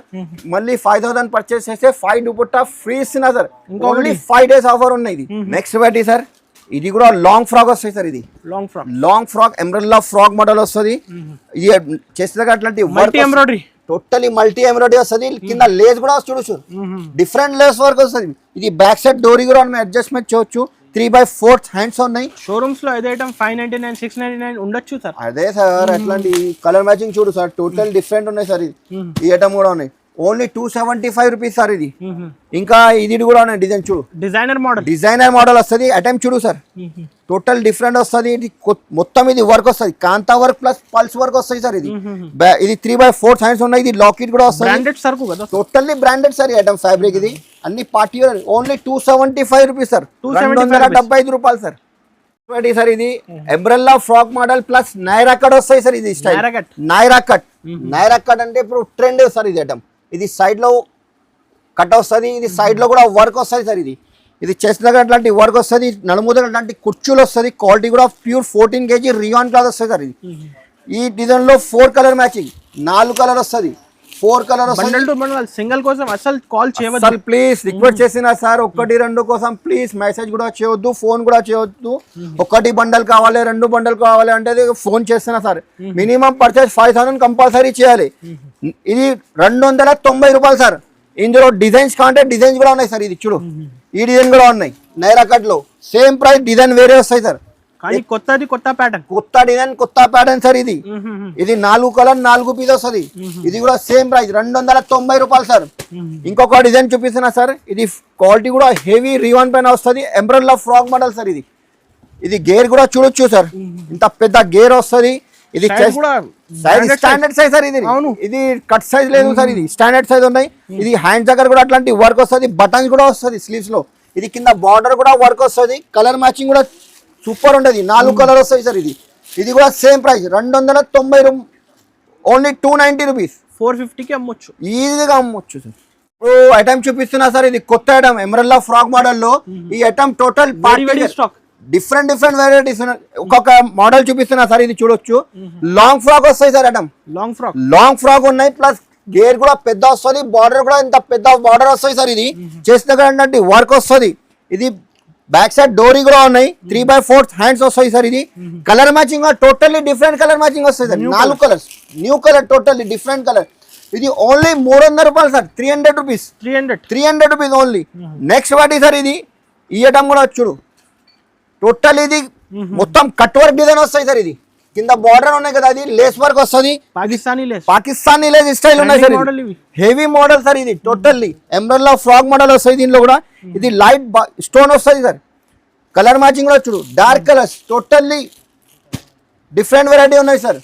మళ్ళీ 5000 పర్చేస్ చేస్తే 5 దుపట్టా ఫ్రీ ఇస్తున్నా సార్. ఓన్లీ 5 days ఆఫర్ ఉన్నాయి. ఇది నెక్స్ట్ వెరైటీ సార్. ఇది కూడా లాంగ్ ఫ్రాక్ వస్తాయి సార్. ఇది long frock umbrella frock model వస్తుంది. ఇది చేస్తే అట్లాంటి ఎంబ్రాయిడరీ టోటలీ మల్టీ ఎంబ్రాయిడరీ వస్తుంది. కింద లేస్ కూడా చూడొచ్చు. డిఫరెంట్ లేస్ వర్క్ వస్తుంది. ఇది బ్యాక్ సైడ్ డోరీ కూడా అడ్జస్ట్మెంట్ చేయొచ్చు. 3/4 హ్యాండ్స్ ఉన్నాయి. షోరూమ్స్ లో అదే ఐటమ్ 599, 699 ఉండొచ్చు సార్. అదే సార్. అట్లాంటి కలర్ మ్యాచింగ్ చూడు సార్. టోటల్ డిఫరెంట్ ఉన్నాయి సార్. ఈ ఐటమ్ కూడా ఉన్నాయి. Only 275 rupees sir. ఇది ఇంకా ఇది కూడా ఉన్నాయి. డిజైన్ చూడు. డిజైనర్ మోడల్ వస్తుంది. ఐటమ్ చూడు సార్. టోటల్ డిఫరెంట్ వస్తుంది. ఇది మొత్తం ఇది వర్క్ వస్తుంది. Kantha work plus pearls work వస్తుంది సార్. ఇది 3/4 హ్యాండ్స్ ఉన్నాయి. ఇది లాకెట్ కూడా వస్తుంది. Totally branded sir. Item fabric ఇది అన్ని party wear. Only 275 rupees sir. 275 రూపాయలు సార్. సార్ ఇది umbrella frock model plus Naira cut వస్తాయి సార్. ఇది స్టైల్ నైరా కట్ అంటే ఇప్పుడు ట్రెండ్ సార్. ఇది ఐటమ్ ఇది సైడ్ లో కట్ వస్తుంది. ఇది సైడ్ లో కూడా వర్క్ వస్తుంది సార్. ఇది చెస్ట్ దగ్గర అట్లాంటి వర్క్ వస్తుంది. నడుము దగ్గర అట్లాంటి కుర్చీలు వస్తుంది. క్వాలిటీ కూడా ప్యూర్ 14 kg రియాన్ క్లాత్ వస్తుంది సార్. ఈ డిజైన్ లో 4 కలర్ మ్యాచింగ్ 4 కలర్ వస్తుంది. 4 కలర్ వస్తుంది. బండల్ టు బండల్ సింగిల్ కోసం అసలు కాల్ చేయవద్దు సార్ ప్లీజ్ రిక్వెస్ట్ చేసిన సార్, 1-2 కోసం ప్లీజ్ మెసేజ్ కూడా చేయొద్దు, ఫోన్ కూడా చేయొద్దు. 1 బండల్ కావాలి 2 బండల్ కావాలి అంటే ఫోన్ చేస్తున్నా సార్. మినిమం పర్చేస్ 5000 కంపల్సరీ చేయాలి. ఇది 290 రూపాయలు సార్. ఇందులో డిజైన్స్ కావాలంటే డిజైన్స్ కూడా ఉన్నాయి సార్. ఇది చూడు, ఈ డిజైన్ కూడా ఉన్నాయి నైరా కట్ లో. సేమ్ ప్రైస్, డిజైన్ వేరే వస్తాయి సార్. కానీ కొత్తది కొత్త ప్యాటర్న్, కొత్త డిజైన్ కొత్త ప్యాటర్న్ సార్. ఇది 4 కలర్ 4 పీస్ వస్తుంది. ఇది కూడా సేమ్ ప్రైస్ 290 రూపాయలు సార్. ఇంకొక డిజైన్ చూపిస్తున్నా సార్. ఇది క్వాలిటీ కూడా హెవీ రివాన్ పైన వస్తుంది. Embroidery frock model sir. ఇది గేర్ కూడా చూడొచ్చు సార్, ఇంత పెద్ద గేర్ వస్తుంది. ఇది సైజ్ స్టాండర్డ్ సైజ్ సార్. ఇది కట్ సైజ్ లేదు సార్, ఇది స్టాండర్డ్ సైజ్ ఉన్నాయి. ఇది హ్యాండ్స్ దగ్గర కూడా అట్లాంటి వర్క్ వస్తుంది. బటన్స్ కూడా వస్తుంది స్లీవ్స్ లో. ఇది కింద బార్డర్ కూడా వర్క్ వస్తుంది. కలర్ మ్యాచింగ్ కూడా సూపర్ ఉంటుంది. 4 కలర్ వస్తాయి సార్. ఇది కూడా సేమ్ ప్రైస్ 290, ఓన్లీ 290 రూపీస్. 450కి అమ్మొచ్చు, ఈజీగా అమ్మొచ్చు సార్. ఇప్పుడు ఐటమ్ చూపిస్తున్నా సార్. ఇది కొత్త ఐటమ్ ఎంబ్రాయిడరీ ఫ్రాక్ మోడల్ లో. ఈ item total stock, different varieties. ఒక్కొక్క మోడల్ చూపిస్తున్నా సార్. ఇది చూడొచ్చు, లాంగ్ ఫ్రాక్ వస్తాయి సార్. ఐటమ్ లాంగ్ ఫ్రాక్ ఉన్నాయి. ప్లస్ గేర్ కూడా పెద్ద వస్తుంది. బార్డర్ కూడా ఇంత పెద్ద బార్డర్ వస్తాయి సార్. ఇది చేసిన వర్క్ వస్తుంది. ఇది బ్యాక్ సైడ్ డోరీ కూడా ఉన్నాయి. 3/4 హ్యాండ్స్ వస్తాయి సార్. ఇది colour matching totally different colour matching వస్తాయి sir. 4 colours, new colour, totally different colour. ఇది ఓన్లీ 300 రూపాయలు sir. 300 rupees, 300 rupees only. Next వాటి సార్. ఇది ఈ ఐటమ్ కూడా చూడు, టోటల్ ఇది మొత్తం కట్ వర్క్ డిజైన్ వస్తాయి సార్. ఇది కింద బార్డర్ ఉన్నాయి కదా, అది లేస్ వర్క్ వస్తుంది. పాకిస్తానీ లేస్ స్టైల్ ఉన్నాయి సార్. Heavy model sir. ఇది టోటల్లీ ఎంబ్రాయిడరీ ఫ్రాక్ మోడల్ వస్తాయి. దీనిలో కూడా ఇది లైట్ స్టోన్ వస్తుంది సార్. కలర్ మ్యాచింగ్ కూడా చూడు, dark colours, totally different variety ఉన్నాయి సార్.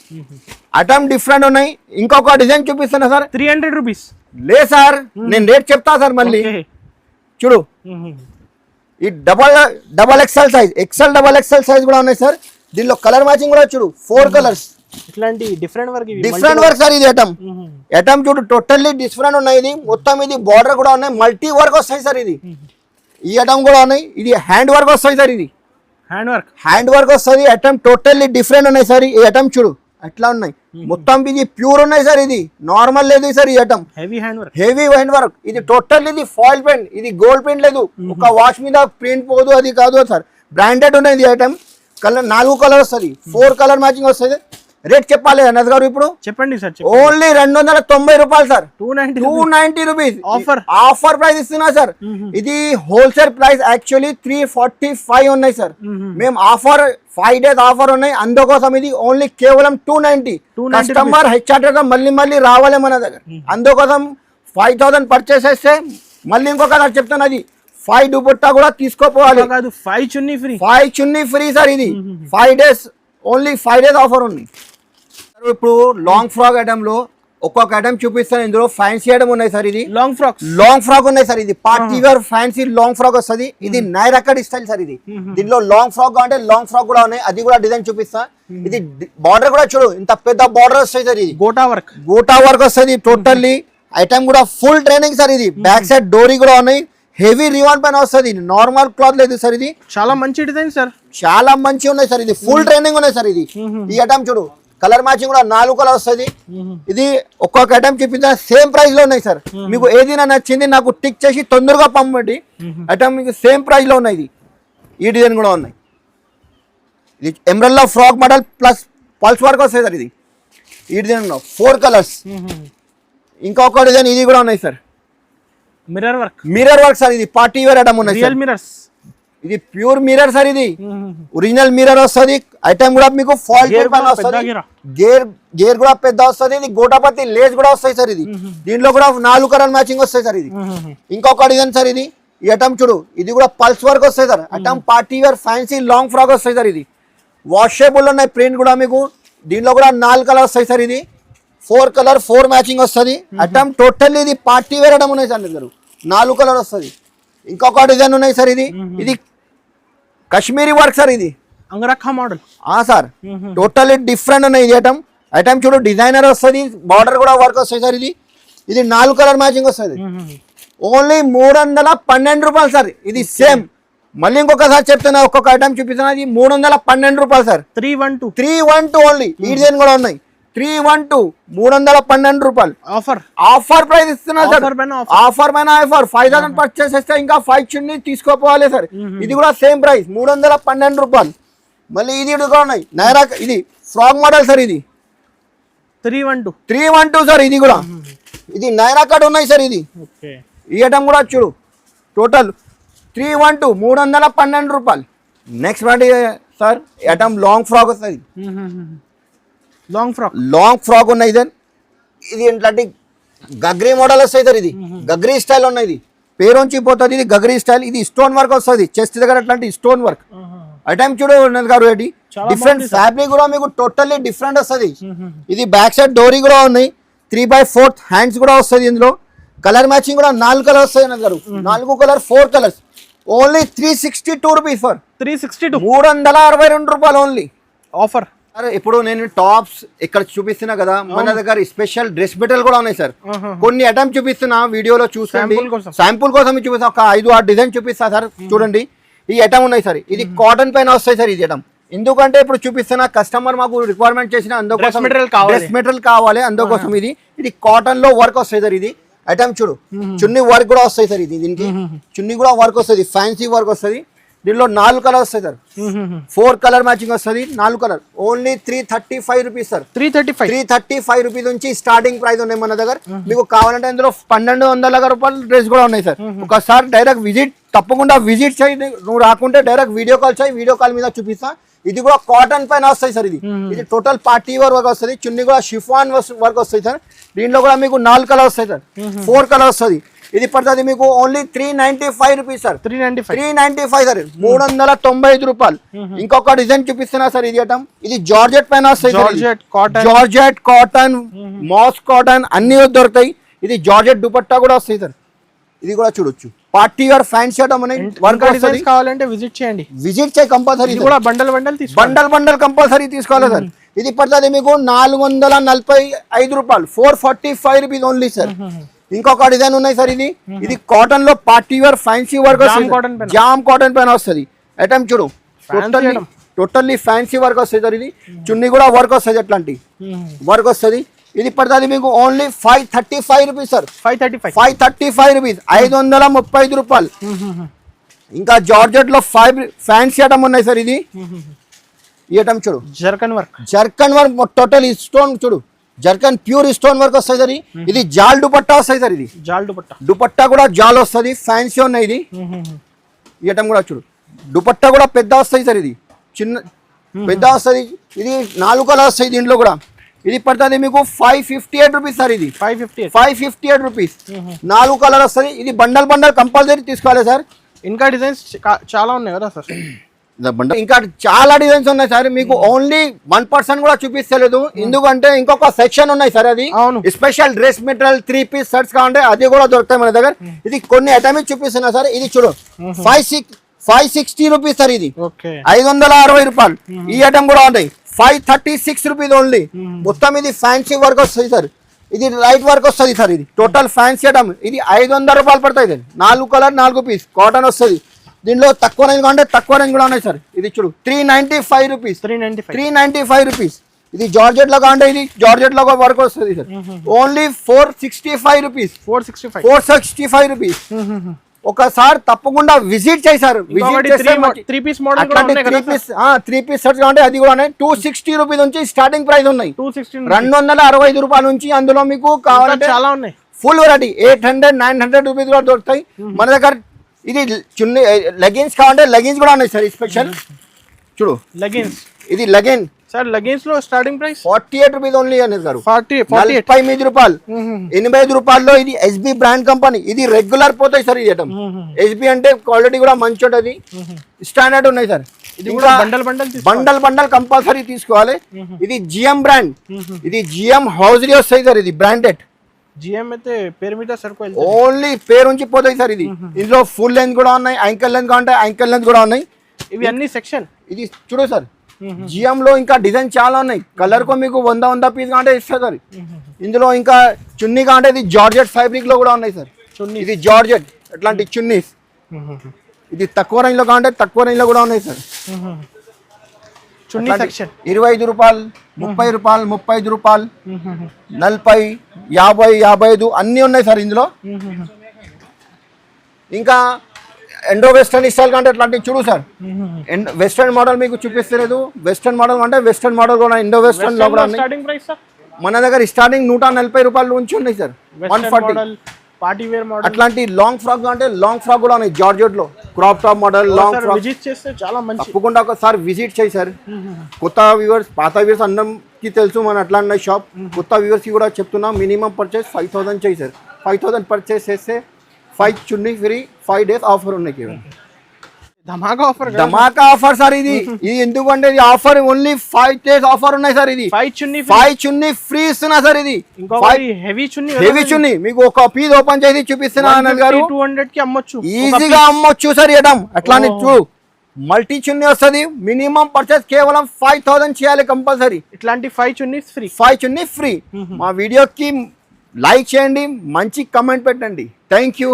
ఐటమ్ డిఫరెంట్ ఉన్నాయి. ఇంకొక డిజైన్ చూపిస్తున్నా సార్. 300 రూపీస్ లే సార్, నేను రేట్ చెప్తా సార్ మళ్ళీ. చూడు, ఈ double XL size, double XL size కూడా ఉన్నాయి సార్. దీనిలో కలర్ మ్యాచింగ్ కూడా చూడు, 4 కలర్స్. ఇట్లాంటి డిఫరెంట్ వర్క్ సార్. ఇది ఐటమ్ చూడు, టోటల్లీ డిఫరెంట్ ఉన్నాయి. ఇది మొత్తం ఇది బార్డర్ కూడా ఉన్నాయి. మల్టీ వర్క్ వస్తాయి సార్. ఈ ఐటమ్ కూడా ఉన్నాయి. ఇది హ్యాండ్ వర్క్ వస్తాయి సార్. ఇది హ్యాండ్ వర్క్ వస్తుంది. ఐటమ్ టోటల్లీ డిఫరెంట్ ఉన్నాయి సార్. ఈ ఐటమ్ చూడు అట్లా ఉన్నాయి. మొత్తం ఇది ప్యూర్ ఉన్నాయి సార్. ఇది నార్మల్ లేదు సార్. ఈ ఐటమ్ హెవీ హ్యాండ్ వర్క్. ఇది టోటల్ ఇది ఫాయిల్ పెయింట్, ఇది గోల్డ్ పెయింట్ లేదు. ఒక వాష్ మీద ప్రింట్ పోదు, అది కాదు సార్. బ్రాండెడ్ ఉన్నాయి. ఇది ఐటమ్ కలర్ 4 కలర్ వస్తుంది. 4 కలర్ మ్యాచింగ్ వస్తుంది. రేట్ చెప్పాలి అన్నది గారు. ఇప్పుడు చెప్పండి సార్. ఓన్లీ 290 రూపాయలు సార్. 290 రూపీస్ ఆఫర్ ప్రైస్ ఇస్తున్నా సార్. ఇది హోల్సేల్ ప్రైస్ యాక్చువల్లీ 345 ఉన్నాయి సార్. మేము ఆఫర్ 5 days ఆఫర్ ఉన్నాయి. అందుకోసం ఇది ఓన్లీ కేవలం 290. కస్టమర్ హెచ్ఆర్టీ మళ్ళీ రావాలి మన దగ్గర. అందుకోసం 5000 పర్చేస్ చేస్తే మళ్ళీ ఇంకొక చెప్తాను, అది 5 దుపట్టా కూడా తీసుకోపోవాలి. 5 చున్నీ ఫ్రీ సార్. ఇది 5 days, ఓన్లీ 5 days ఆఫర్ ఉంది. ఇప్పుడు లాంగ్ ఫ్రాక్ ఐటమ్ లో ఒక్కొక్క ఐటమ్ చూపిస్తాను. ఇందులో ఫ్యాన్సీ ఐటమ్ ఉన్నాయి సార్. ఇది లాంగ్ ఫ్రాక్ ఉన్నాయి సార్. ఇది party wear fancy long frock వస్తుంది. ఇది నైరా కట్ స్టైల్ సార్. ఇది దీనిలో లాంగ్ ఫ్రాక్ అంటే లాంగ్ ఫ్రాక్ కూడా ఉన్నాయి. అది కూడా డిజైన్ చూపిస్తా. ఇది బార్డర్ కూడా చూడు, ఇంత పెద్ద బార్డర్ వస్తాయి సార్. ఇది గోటా వర్క్ వస్తుంది. టోటల్లీ ఐటమ్ కూడా ఫుల్ ట్రైనింగ్ సార్. ఇది బ్యాక్ సైడ్ డోరీ కూడా ఉన్నాయి. హెవీ రివాన్ పైన వస్తుంది. నార్మల్ క్లాత్ లేదు సార్. ఇది చాలా మంచి డిజైన్ సార్. చాలా మంచి ఉన్నాయి సార్. ఇది ఫుల్ ట్రైనింగ్ ఉన్నాయి సార్. ఇది ఈ ఐటమ్ చూడు, కలర్ మ్యాచింగ్ కూడా 4 కలర్ వస్తుంది. ఇది ఒక్కొక్క ఐటమ్ చూపించిన సేమ్ ప్రైస్ లో ఉన్నాయి సార్. మీకు ఏదైనా నచ్చింది నాకు టిక్ చేసి తొందరగా పంపండి. ఐటమ్ మీకు సేమ్ ప్రైస్ లో ఉన్నాయి. ఈ డిజైన్ కూడా ఉన్నాయి. ఇది embroidery frock model plus pearls work వస్తాయి సార్. ఇది ఈ డిజైన్ 4 కలర్స్. ఇంకొక డిజైన్ ఇది కూడా ఉన్నాయి సార్. Mirror work sir. ఇది పార్టీ వేర్ ఐటమ్ ఉన్నాయి. ఇది ప్యూర్ మిర్రర్ సార్. ఇది ఒరిజినల్ మిర్రర్ వస్తుంది. ఐటమ్ కూడా మీకు ఫాల్ వస్తుంది. గేర్ కూడా పెద్ద వస్తుంది. ఇది గోటాపతి లేస్ కూడా వస్తాయి సార్. ఇది దీంట్లో కూడా 4 కలర్ మ్యాచింగ్ వస్తాయి సార్. ఇది ఇంకొక డిజైన్ సార్. ఇది ఈ ఐటమ్ చూడు, ఇది కూడా పల్స్ వర్క్ వస్తాయి sir. Item party wear fancy long frock వస్తాయి సార్. ఇది వాషబుల్ ఉన్నాయి. ప్రింట్ కూడా మీకు దీంట్లో కూడా 4 కలర్ వస్తాయి సార్. ఇది 4 కలర్ 4 మ్యాచింగ్ వస్తుంది. ఐటమ్ టోటల్ ఇది పార్టీ వేర్ ఐటమ్ ఉన్నాయి సార్. దగ్గర 4 కలర్ వస్తుంది. ఇంకొక డిజైన్ ఉన్నాయి సార్. ఇది కశ్మీరీ వర్క్ సార్. ఇది angarkha model sir. Totally different ఉన్నాయి. ఇది ఐటమ్ చూడు, డిజైనర్ వస్తుంది. బార్డర్ కూడా వర్క్ వస్తాయి సార్. ఇది 4 కలర్ మ్యాచింగ్ వస్తుంది. ఓన్లీ 312 రూపాయలు సార్. ఇది సేమ్. మళ్ళీ ఇంకొకసారి చెప్తున్నా, ఒక్కొక్క ఐటమ్ చూపిస్తున్నా. ఇది 312 రూపాయలు సార్. 312 ఓన్లీ. ఈ డిజైన్ కూడా ఉన్నాయి. 312 312 రూపాయలు ఆఫర్ ఆఫర్ ప్రైస్ ఇస్తున్నా సార్. ఆఫర్ పైన ఆఫర్ పైన ఆఫర్ 5000 పర్చేస్ చేస్తే ఇంకా 5 చున్నీ తీసుకోపోవాలి సార్. ఇది కూడా సేమ్ ప్రైస్ 312 రూపాయలు. మళ్ళీ ఇది కూడా ఉన్నాయి నైరా, ఇది ఫ్రాక్ మోడల్ సార్. ఇది 312 సార్. ఇది కూడా ఇది నైరా కట్ ఉన్నాయి సార్. ఇది ఓకే, ఈ ఐటమ్ కూడా చూడు టోటల్ 312 312 రూపాయలు. నెక్స్ట్ వాటి సార్ ఐటమ్ లాంగ్ ఫ్రాక్ వస్తుంది. లాంగ్ ఫ్రాక్ ఉన్నాయి సార్. ఇది ఏంటంటే గగ్రీ మోడల్ వస్తాయి సార్. ఇది గగ్రీ స్టైల్ ఉన్నాయి. ఇది పేరుంచి పోతుంది. ఇది గగ్రీ స్టైల్. ఇది స్టోన్ వర్క్ వస్తుంది చెస్ట్ దగ్గర అట్లాంటి స్టోన్ వర్క్. ఐటమ్ చూడు ఉన్నది గారు. ఏంటి డిఫరెంట్ ఫ్యాబ్రిక్ కూడా మీకు టోటల్లీ డిఫరెంట్ వస్తుంది. ఇది బ్యాక్ సైడ్ డోరీ కూడా ఉన్నాయి. 3/4 హ్యాండ్స్ కూడా వస్తుంది. ఇందులో కలర్ మ్యాచింగ్ కూడా 4 కలర్ వస్తాయి అన్నది గారు. 4 colour 4 colours. Only 362 rupees for 362 రూపాయలు ఓన్లీ ఆఫర్. అరే ఇప్పుడు నేను టాప్స్ ఇక్కడ చూపిస్తున్నా కదా, మన దగ్గర స్పెషల్ డ్రెస్ మెటీరియల్ కూడా ఉన్నాయి సార్. కొన్ని ఐటమ్ చూపిస్తున్నా వీడియోలో చూసుకోండి. శాంపుల్ కోసం చూపిస్తా. ఒక 5-6 డిజైన్ చూపిస్తా సార్. చూడండి ఈ ఐటమ్ ఉన్నాయి సార్. ఇది కాటన్ పైన వస్తాయి సార్. ఇది ఐటమ్ ఎందుకంటే ఇప్పుడు చూపిస్తున్నా కస్టమర్ మాకు రిక్వైర్మెంట్ చేసిన అందుకోసం డ్రెస్ మెటీరియల్ కావాలి అందుకోసం. ఇది కాటన్ లో వర్క్ వస్తాయి సార్. ఇది ఐటమ్ చూడు చున్నీ వర్క్ కూడా వస్తాయి సార్. ఇది దీనికి చున్నీ కూడా వర్క్ వస్తుంది, ఫ్యాన్సీ వర్క్ వస్తుంది. దీనిలో 4 కలర్ వస్తాయి సార్. 4 కలర్ మ్యాచింగ్ వస్తుంది. 4 colour only 335 rupees sir. 335 rupees నుంచి స్టార్టింగ్ ప్రైస్ ఉన్నాయి మన దగ్గర. మీకు కావాలంటే ఇందులో 1200 రూపాయలు డ్రెస్ కూడా ఉన్నాయి సార్. ఒకసారి డైరెక్ట్ విజిట్ తప్పకుండా విజిట్ చేయి. నువ్వు రాకుంటే డైరెక్ట్ వీడియో కాల్ చేయి. వీడియో కాల్ మీద చూపిస్తా. ఇది కూడా కాటన్ పైన వస్తాయి సార్. ఇది టోటల్ పార్టీ వర్క్ వస్తుంది. చున్నీ కూడా షిఫాన్ వర్క్ వస్తాయి సార్. దీంట్లో కూడా మీకు 4 కలర్ వస్తాయి సార్. 4 కలర్ వస్తుంది. ఇది పడుతుంది మీకు ఓన్లీ 395 రూపీస్ సార్. 395 సార్. 395 రూపాయలు. ఇంకొక డిజైన్ చూపిస్తున్నా సార్. ఇది ఐటమ్ ఇది జార్జెట్ పైన వస్తాయి. జార్జెట్ కాటన్ మాస్ కాటన్ అన్ని దొరుకుతాయి. ఇది జార్జెట్ దుపట్టా కూడా వస్తాయి సార్. ఇది కూడా చూడొచ్చు. Party wear fancy item work కావాలంటే విజిట్ చేయండి. విజిట్ చేయి కంపల్సరీ. బండల్ కంపల్సరీ తీసుకోవాలి సార్. ఇది పడుతుంది మీకు 445 రూపాయలు. 445 రూపీస్ ఓన్లీ సార్. ఇంకొక డిజైన్ ఉన్నాయి సార్. ఇది కాటన్ లో పార్టీ వేర్ ఫ్యాన్సీ వర్క్ వస్తుంది. జామ్ కాటన్ పైన వస్తుంది. ఐటమ్ చూడు టోటల్లీ ఫ్యాన్సీ వర్క్ వస్తుంది సార్. ఇది చున్నీ కూడా వర్క్ వస్తుంది. అట్లాంటి వర్క్ వస్తుంది. ఇది పడుతుంది మీకు ఓన్లీ 535 రూపీస్ సార్. 535 రూపీస్. 535 రూపాయలు. ఇంకా జార్జెట్ లో ఫ్యాన్సీ ఐటమ్ ఉన్నాయి సార్. ఇది ఈ ఐటమ్ చూడు జర్కన్ వర్క్ టోటల్ స్టోన్ చూడు. జర్కన్ ప్యూర్ స్టోన్ వర్క్ వస్తుంది సార్. ఇది జాల్ దుపట్టా వస్తాయి సార్. ఇది దుపట్టా కూడా జాల్ వస్తుంది. ఫ్యాన్సీ ఉన్నాయి. ఇది ఈ ఐటమ్ కూడా చూడు. దుపట్టా కూడా పెద్ద వస్తాయి సార్. ఇది చిన్న పెద్ద వస్తుంది. ఇది 4 కలర్ వస్తాయి. దీంట్లో కూడా ఇది పడుతుంది మీకు 558 రూపీస్ సార్. ఇది 558 రూపీస్. 4 కలర్ వస్తుంది. ఇది బండల్ కంపల్సరీ తీసుకోవాలి సార్. ఇంకా డిజైన్స్ చాలా ఉన్నాయి కదా సార్. ఇంకా చాలా డిజైన్స్ ఉన్నాయి సార్. మీకు ఓన్లీ 1% కూడా చూపిస్తలేదు. ఎందుకంటే ఇంకొక సెక్షన్ ఉన్నాయి సార్. అది special dress material 3 piece shirts కావాలంటే అది కూడా దొరుకుతాయి మన దగ్గర. ఇది కొన్ని ఐటమ్స్ చూపిస్తున్నా సార్. ఇది చూడు 560 రూపీస్ సార్. ఇది 560 రూపాయలు. ఈ ఐటమ్ కూడా ఉంటాయి. 536 రూపీస్ ఓన్లీ. మొత్తం ఇది ఫ్యాన్సీ వర్క్ వస్తుంది సార్. ఇది లైట్ వర్క్ వస్తుంది సార్. ఇది టోటల్ ఫ్యాన్సీ ఐటమ్. ఇది 500 రూపాయలు పడతాయి. 4 కలర్ 4 పీస్ కాటన్ వస్తుంది. దీనిలో తక్కువ రేంజ్ కావాలంటే తక్కువ రేంజ్ కూడా ఉన్నాయి సార్. ఇది చూడు 395 రూపీస్. 395 రూపీస్. ఇది జార్జెట్ లో కావాలంటే ఇది జార్జెట్ లో వర్క్ వస్తుంది సార్. Only 465 rupees. 465 రూపీస్. ఒకసారి తప్పకుండా విజిట్ చేయి సార్. విజిట్ చేస్తే 3 పీస్ షర్ట్స్ కావాలంటే అది కూడా 260 రూపీస్ నుంచి స్టార్టింగ్ ప్రైస్ ఉన్నాయి. 265 రూపాయల నుంచి అందులో మీకు కావాలంటే చాలా ఉన్నాయి. ఫుల్ వెరైటీ 800-900 రూపీస్ కూడా దొరుకుతాయి మన దగ్గర. ఇది చున్నీ లెగిన్స్ కావాలంటే లెగిన్స్ కూడా ఉన్నాయి సార్. స్పెషల్ చూడు లెగిన్స్. ఇది లెగిన్ సార్. లెగిన్స్ లో స్టార్టింగ్ ప్రైస్ 48 రూపీస్ ఓన్లీ అనేది గారు. 45 రూపాయలు. 85 రూపాయల్లో. ఇది ఎస్బి బ్రాండ్ కంపెనీ. ఇది రెగ్యులర్ పోతాయి సార్. ఇది ఐటమ్ ఎస్బి అంటే క్వాలిటీ కూడా మంచి ఉంటుంది. స్టాండర్డ్ ఉన్నాయి సార్. ఇది కూడా బండల్ కంపల్సరీ తీసుకోవాలి. ఇది జిఎం బ్రాండ్. ఇది జిఎం హౌస్లీ వస్తాయి సార్. ఇది బ్రాండెడ్. జిఎం అయితే పేరు మీద సరిపోయి ఓన్లీ పేరు నుంచి పోతాయి సార్. ఇది ఇందులో ఫుల్ లెంత్ కూడా ఉన్నాయి. యాంకల్ లెంత్ కావాలంటే యాంకల్ లెంత్ కూడా ఉన్నాయి. ఇవి అన్ని సెక్షన్. ఇది చూడు సార్. జిఎం లో ఇంకా డిజైన్ చాలా ఉన్నాయి. కలర్ కో మీకు 100 పీస్ కావాలంటే ఇస్తారు సార్. ఇందులో ఇంకా చున్నీ కావాలంటే ఇది జార్జెట్ ఫ్యాబ్రిక్ లో కూడా ఉన్నాయి సార్. ఇది జార్జెట్ అట్లాంటి చున్నీస్. ఇది తక్కువ రేంజ్ లో కావాలంటే తక్కువ రేంజ్ లో కూడా ఉన్నాయి సార్. చున్నీ సెక్షన్ 25 రూపాయలు 30 రూపాయలు 35 రూపాయలు 40 50 55 అన్నీ ఉన్నాయి సార్ ఇందులో. ఇంకా ఎండో వెస్టర్న్ స్టైల్ కంటే అట్లాంటివి చూడు సార్. వెస్టర్న్ మోడల్ మీకు చూపిస్తలేదు. వెస్టర్న్ మోడల్ అంటే వెస్టర్న్ మోడల్ కూడా ఇండో వెస్టర్న్ లో కూడా స్టార్టింగ్ ప్రైస్ సార్ మన దగ్గర స్టార్టింగ్ 140 రూపాయల నుంచి ఉన్నాయి సార్. 140 party wear model. అట్లాంటి లాంగ్ ఫ్రాక్ అంటే లాంగ్ ఫ్రాక్ కూడా ఉన్నాయి జార్జెట్ లో. Crop top model long frock visit చేస్తే చాలా మంచి. తప్పకుండా ఒకసారి విజిట్ చేయి సార్. కొత్త వ్యూవర్స్ పాత వ్యూవర్స్ అందరికి తెలుసు మన అట్లా ఉన్నాయి షాప్. కొత్త వ్యూవర్స్ కి కూడా చెప్తున్నా మినిమం పర్చేస్ 5000 చేయి సార్. 5000 పర్చేస్ చేస్తే 5 చున్నీ ఫ్రీ 5 days ఆఫర్ ఉన్నాయి కేవలం. ధమాకా ఆఫర్. ధమాకా ఆఫర్ సార్ ఇది. ఇది ఎందుకంటే ఇది ఆఫర్ ఓన్లీ 5 days ఆఫర్ ఉన్నాయి సార్. ఇది 5 చున్నీ ఫ్రీ ఇస్తున్నా సార్. ఇది హెవీ చున్నీ మీకు ఒక పీస్ ఓపెన్ చేసి చూపిస్తున్నా అన్నది గారు. 200 కి అమ్మొచ్చు, ఈజీగా అమ్మొచ్చు సార్. ఇయడం అట్లానే చూడు మల్టీ చున్నీ వస్తుంది. మినిమం పర్చేస్ కేవలం 5000 చేయాలి కంపల్సరీ. ఇట్లాంటి 5 చున్నీస్ ఫ్రీ. 5 చున్నీ ఫ్రీ. మా వీడియోకి లైక్ చేయండి, మంచి కమెంట్ పెట్టండి. Thank you.